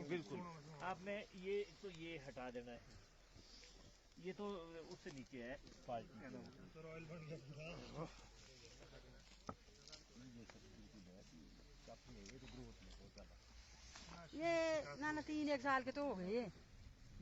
बिल्कुल। आपने ये तो ये हटा देना है, ये तो उससे नीचे है ये ना 3-1 साल के तो हो गए, ये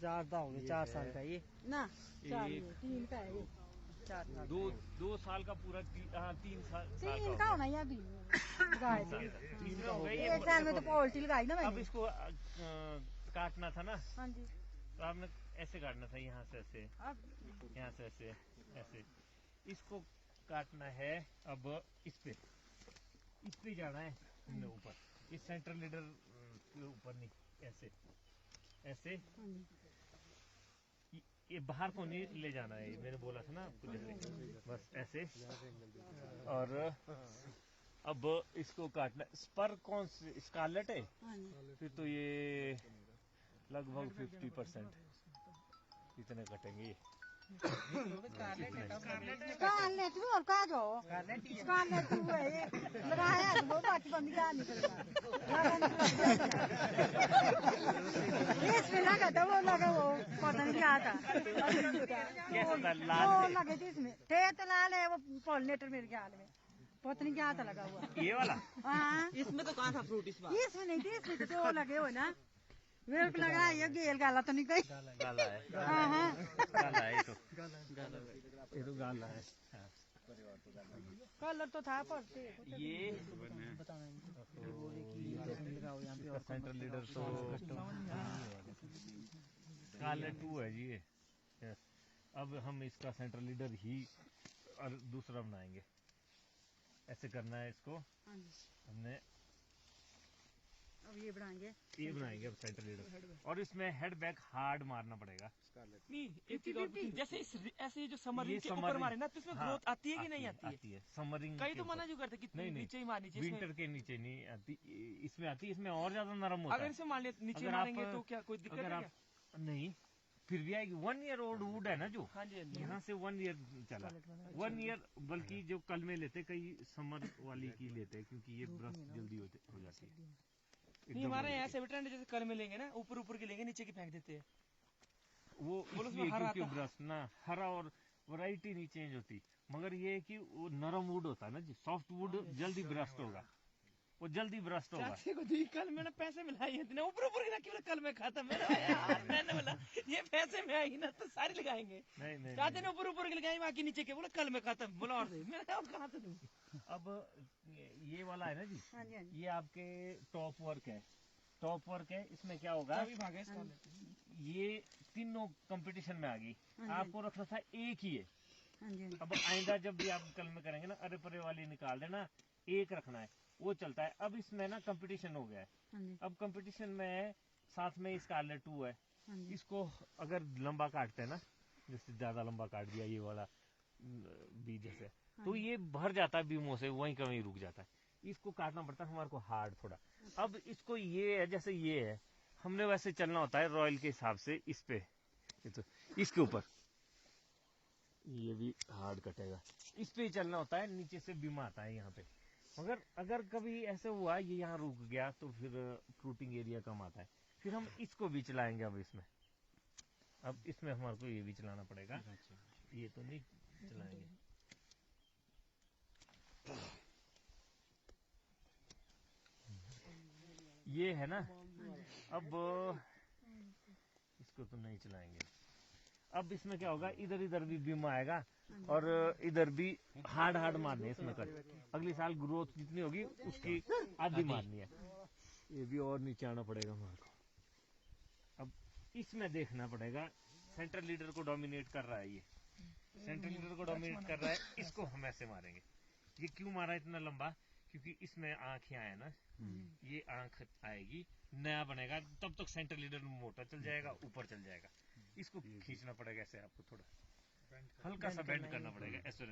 ज्यादा हो गए, 4 साल का ये ना 3 का है ये, 4 साल 2 साल का पूरा 3 साल 3 का होना या 3 का हो गया। 1 साल में तो पॉलिसी लगाई ना मैंने। अब इसको काटना था ना। हाँ जी, तो आपने ऐसे काटना था, यहाँ से ऐसे, यहाँ से ऐसे, ऐसे इसको काटना है। अब इस पे जाना है हमने ऊपर, इस सेंटर लीडर के ऊपर नहीं, ऐसे ऐसे ये बाहर को नहीं ले जाना है, मैंने बोला था ना आपको, जैसे बस ऐसे। और अब इसको काटना, स्पर कौन से स्कारलेट है, फिर तो ये लगभग 50% इतने कटेंगे। स्कारलेट भी और कहा जाओ, स्कारलेट लगाया वो बाकी बंद क्या इसमें लगा था, वो लगा, वो पता नहीं क्या था, वो लगे थे इसमें, थे तो लाल है वो पॉलिनेटर मेरे ख्याल में, पता नहीं क्या था लगा हुआ ये वाला। हाँ, इसमें तो कहाँ था फ्रूट, इसमें नहीं थी, इसमें तो वो लगे हो ना, मेरे को लगा ये गेल गाला तो नहीं गई। गाला है, हाँ गाला है, ये तो गाला है। कलर तो था पर ये सेंटर लीडर तो स्कारलेट 2 है जी ये। अब हम इसका सेंटर लीडर ही और दूसरा बनाएंगे, ऐसे करना है इसको हमने। अब ये बनाएंगे अब सेंटर लीडर, और इसमें हेड बैक हार्ड मारना पड़ेगा। नहीं, एक चीज और, जैसे ऐसे जो समरिंग के ऊपर मारे ना, तो इसमें ग्रोथ आती है कि नहीं आती है? समरिंग कई तो मना जो करते कि नीचे ही मारनी चाहिए, विंटर के नीचे नहीं आती, इसमें आती है, इसमें और ज्यादा नरम होता है। अगर इसे मान लिया नीचे मारेंगे तो क्या कोई दिक्कत है क्या? नहीं, फिर भी आएगी। 1 ईयर ओल्ड वुड है ना जो, हाँ जी, यहाँ से 1 ईयर चला, 1 ईयर, बल्कि जो कल में लेते, कई समर वाली की लेते, क्योंकि ये ब्रश जल्दी हो जाती है। नहीं, हमारे यहाँ ऐसे ट्रेंड, जैसे कल में लेंगे ना, ऊपर की लेंगे, नीचे की फेंक देते हैं वो, इसलिए क्योंकि ब्रश ना हरा और वैरायटी नहीं चेंज होती, मगर ये है कि वो नरम वुड होता है ना जी, सॉफ्ट वुड जल्दी ब्रस्ट होगा, वो जल्दी ब्रस्ट होगा। कल मैंने पैसे मिलाए इतने ऊपर की ना, क्यों कल में खाता मैंने बोला ये पैसे में आई ना तो सारी लगाएंगे, चाहते ना ऊपर की लगाएंगे, बाकी नीचे के बोला कल में खाता, बोला और मैंने कहा था। अब ये वाला है ना जी, ये आपके टॉप वर्क है, इसमें क्या होगा, ये तीनों कंपटीशन में आ गई, आपको रखना था एक ही है। अब आइंदा जब भी आप कल में करेंगे ना, अरे परे वाली निकाल देना, एक रखना है, वो चलता है। अब इसमें ना कंपटीशन हो गया है, अब कंपटीशन में साथ में स्कारलेट 2 है, इसको अगर लंबा काटते हैं ना, जैसे ज्यादा लंबा काट दिया ये वाला बीज जैसे, तो ये भर जाता है बीमों से, वहीं का वहीं रुक जाता है, इसको काटना पड़ता है हमारे को हार्ड थोड़ा। अब इसको ये है, जैसे ये है, हमने वैसे चलना होता है रॉयल के हिसाब से, इस पे तो इसके ऊपर ये भी हार्ड कटेगा, इस पे ही चलना होता है, नीचे से बीमा आता है यहाँ पे। मगर अगर कभी ऐसे हुआ ये यहाँ रुक गया तो फिर फ्रूटिंग एरिया कम आता है, फिर हम इसको भी चलाएंगे। अब इसमें हमारे को ये भी चलाना पड़ेगा, ये तो नहीं चलाएंगे। ये है ना, अब इसको तो नहीं चलाएंगे। अब इसमें क्या होगा, इधर भी बीम आएगा और इधर भी हार्ड मारनी है इसमें कट, अगली साल ग्रोथ जितनी होगी उसकी आधी मारनी है। ये भी और नीचे आना पड़ेगा हमारे को। अब इसमें देखना पड़ेगा, सेंटर लीडर को डोमिनेट कर रहा है, ये सेंटर लीडर को डोमिनेट कर रहा है, इसको हम ऐसे मारेंगे। ये क्यों मारा इतना लंबा, क्योंकि इसमें आंखें आए ना, ये आंख आएगी, नया बनेगा, तब तक सेंटर लीडर मोटा चल जाएगा, ऊपर चल जाएगा। इसको खींचना पड़ेगा ऐसे, आपको थोड़ा हल्का सा बेंड करना पड़ेगा ऐसे।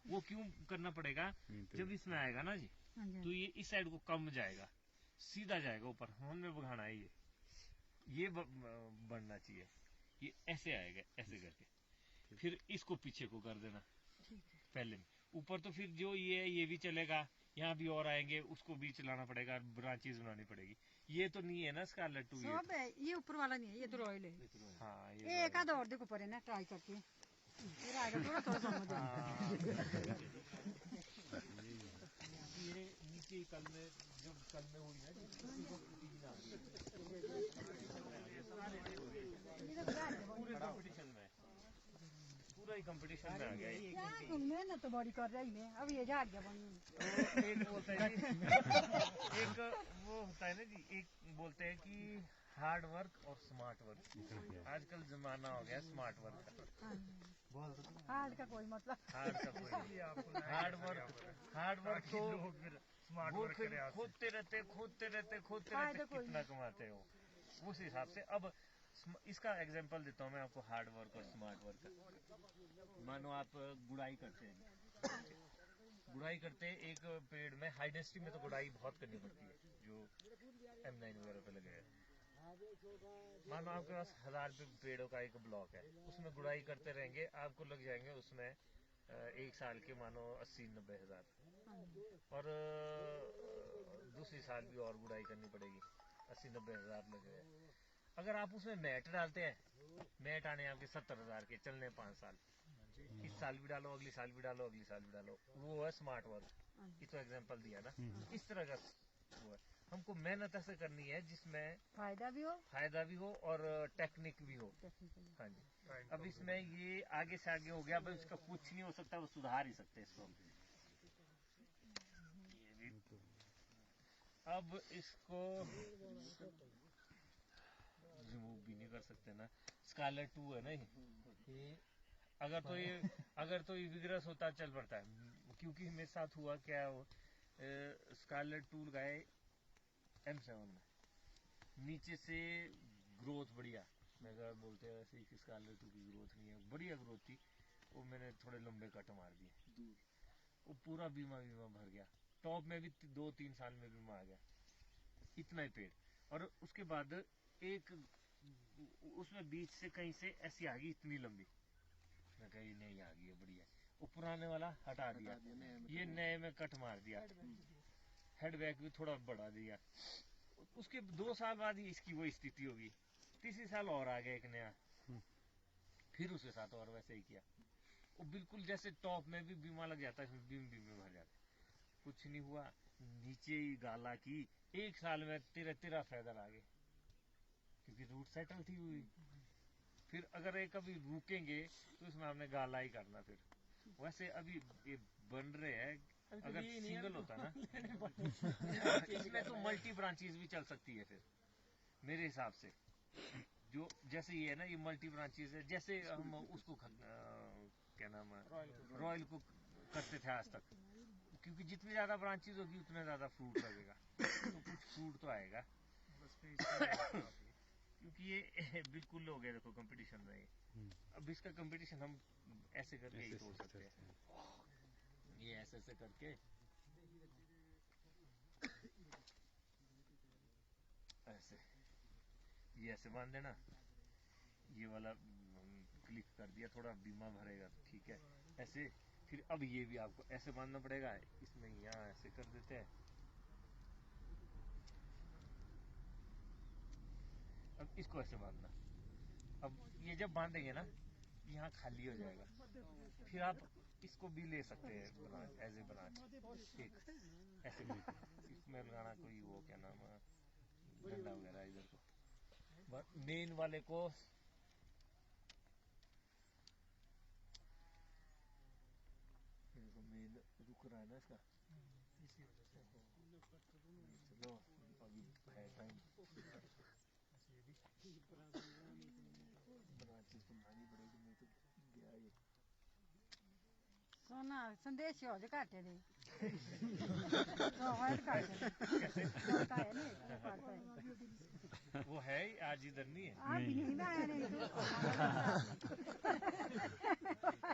वो क्यों करना पड़ेगा, जब इसमें आएगा ना जी, तो ये इस साइड को कम जाएगा, सीधा जाएगा ऊपर, हमने बढ़ाना है, ये बढ़ना चाहिए, ये ऐसे आएगा, ऐसे करके फिर इसको पीछे को कर देना पहले में। ऊपर तो फिर जो ये भी चलेगा, यहाँ भी और आएंगे, उसको भी चलाना पड़ेगा, ब्रांचेस बनानी पड़ेगी। ये तो नहीं है ना स्कारलेट 2, ये ऊपर वाला नहीं है, ये तो रॉयल है। हाँ ये एक आधा और देखो पर है ना, ट्राई करके फिर आएगा थोड़ा थोड़ा समझ ये नीचे कल में हुई ना पूरे कंपटीशन में, पूरा ही कंपटीशन में आ गया। मेहनत तो बड़ी कर रही है, अब ये झाड़ गया बनी। एक बोलता है एक वो होता है ना जी, एक बोलते हैं कि हार्ड वर्क और स्मार्ट वर्क। आजकल जमाना हो गया स्मार्ट वर्क का। हार्ड का कोई मतलब, हार्ड वर्क तो स्मार्ट वर्क खोदते रहते कितना कमाते हो उस हिसाब से। अब इसका एग्जांपल देता हूँ मैं आपको हार्ड वर्क और स्मार्ट वर्क का। मानो आप गुड़ाई करते हैं, एक पेड़ में हाई डेंसिटी में तो गुड़ाई बहुत करनी पड़ती है, जो M9 वगैरह पे लगे हैं। मानो आपके पास 1000 पेड़ों का एक ब्लॉक है, उसमें गुड़ाई करते रहेंगे, आपको लग जाएंगे उसमें एक साल के मानो 80-90 हज़ार, और दूसरी साल भी और गुड़ाई करनी पड़ेगी, 80-90 हज़ार लगे। अगर आप उसमें मैट डालते हैं, मैट आने आपके 70 हज़ार के, चलने 5 साल, इस साल भी डालो, अगली साल भी डालो, अगली साल भी डालो, वो है स्मार्ट वर्क। ये तो एग्जांपल दिया ना, इस तरह का वो है। हमको मेहनत ऐसे करनी है जिसमें फायदा भी हो और टेक्निक भी हो। हाँ जी। अब इसमें ये आगे से आगे हो गया, अब इसका कुछ नहीं हो सकता, वो सुधार ही सकते इसको। ये भी अब इसको रिमूव भी नहीं कर सकते ना, स्कारलेट 2 है ना ये। अगर तो ये विग्रस होता चल पड़ता है, क्योंकि मेरे साथ हुआ क्या, स्कारलेट 2 लगाए M7 में, नीचे से ग्रोथ बढ़िया, मैं बोलते हैं वैसे कि स्कारलेट 2 की ग्रोथ नहीं है, बढ़िया ग्रोथ थी, वो मैंने थोड़े लंबे कट मार दिए, वो पूरा बीमा भर गया। टॉप में भी 2-3 साल में बीमा आ गया, इतना ही पेड़। और उसके बाद एक उसमें बीच से कहीं से ऐसी आ गई इतनी लंबी, मैं कही नहीं आ गई है, बढ़िया। वो पुराने वाला हटा दिया, ये नए में कट मार दिया, हेडबैक भी थोड़ा बढ़ा दिया। उसके 2 साल बाद ही इसकी वो स्थिति होगी, तीसरी साल और आ गया एक नया, फिर उसके साथ और वैसे ही किया। वो बिल्कुल जैसे टॉप में भी बीमा लग जाता है, बीम में भर जाता है, कुछ नहीं हुआ। नीचे ही गाला की, 1 साल में 13 फेदर आ गए, क्योंकि रूट सेटल थी हुई। फिर अगर एक कभी रुकेंगे तो इसमें हमने गाला ही करना। फिर वैसे अभी ये बन रहे हैं, अगर सिंगल होता ना इसमें तो मल्टी ब्रांचेस भी चल सकती है। फिर मेरे हिसाब से जो जैसे ये है ना, ये मल्टी ब्रांचेस है, जैसे हम उसको क्या नाम है, रॉयल को करते थे आज तक, क्योंकि जितनी ज्यादा ब्रांचेस होगी उतना ज्यादा फ्रूट लगेगा, तो कुछ फ्रूट तो आएगा। क्योंकि ये बिल्कुल हो गया, देखो कंपटीशन में ये। अब इसका कंपटीशन हम ऐसे करके ही तोड़ सकते हैं, ये ऐसे करके ऐसे, ये ऐसे बांध देना, ये वाला क्लिक कर दिया, थोड़ा बीमा भरेगा तो ठीक है ऐसे। फिर अब ये भी आपको ऐसे बांधना पड़ेगा, इसमें यहाँ ऐसे कर देते हैं। अब इसको ऐसे बांधना, अब ये जब बांधेंगे ना, यहाँ खाली हो जाएगा, फिर आप इसको भी ले सकते हैं ब्रांच, एज ए ब्रांच एक ऐसे भी। इसमें लगाना कोई वो क्या नाम है, डंडा वगैरह इधर को, मेन वाले को मेन रुक रहा है ना इसका, चलो अभी है टाइम, ब्रांचेस तो बनानी पड़ेगी, नहीं तो गया ये सोना संदेश हो जो काटे दे वो है ही आज इधर नहीं है, नहीं।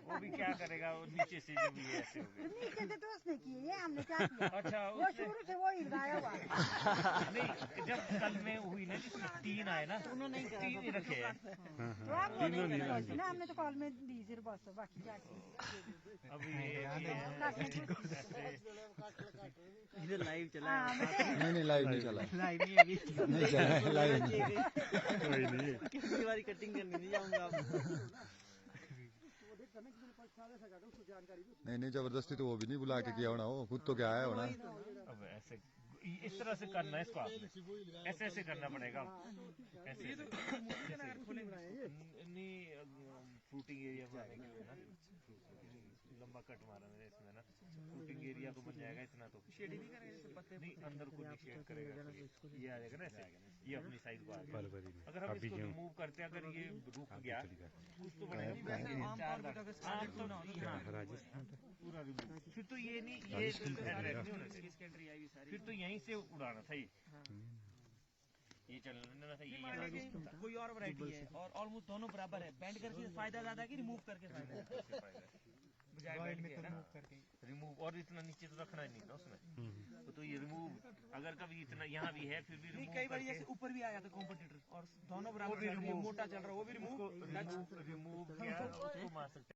वो अभी क्या करेगा वो नीचे से जब ये ऐसे हो गए। नीचे से तो उसने किए, ये हमने क्या किया? अच्छा वो शुरू से वो ही लगाया हुआ। नहीं, जब कल में हुई ना जिसमें 3 आए ना, उन्होंने नहीं तीन ही रखे हैं। तो आप वो नहीं करते ना, हमने तो कॉल में दी सिर्फ बस, बाकी क्या किया? अब ये इधर लाइव चला नहीं लाइव नहीं चला, लाइव नहीं अभी नहीं चला लाइव नहीं। कोई नहीं, कितनी बारी कटिंग करनी नहीं जाऊंगा आप। नहीं जबरदस्ती तो वो भी नहीं बुला के किया होना, वो खुद तो क्या आया होना। अब ऐसे इस तरह से करना है इसको, आपने ऐसे ऐसे करना पड़ेगा। ऐसे नहीं फ्रूटिंग एरिया बनाने के लिए ना, लंबा कट मारा मैंने इसमें ना, फ्रूटिंग एरिया तो बन जाएगा इतना तो। शेडिंग नहीं करेंगे पत्ते नहीं, अंदर को शेड करेगा, ये आ जाएगा ना ऐसे, ये अपनी साइज को आ गया। अगर हम इसको रिमूव करते हैं, अगर ये रुक गया कुछ तो बनेगा पूरा रिमूव, फिर तो ये नहीं, ये फिर तो यहीं से उड़ाना था ये चलना था ये। कोई और वैरायटी है और ऑलमोस्ट दोनों बराबर है, बैंड करके फायदा ज्यादा है कि रिमूव करके फायदा रिमूव। और इतना नीचे तो रखना ही नहीं था उसमें, तो ये रिमूव अगर कभी इतना यहाँ भी है फिर भी रिमूव, कई बार जैसे ऊपर भी आया था कॉम्पिटिटर और दोनों बराबर, मोटा चल रहा है वो भी रिमूव किया उसको मार सकते।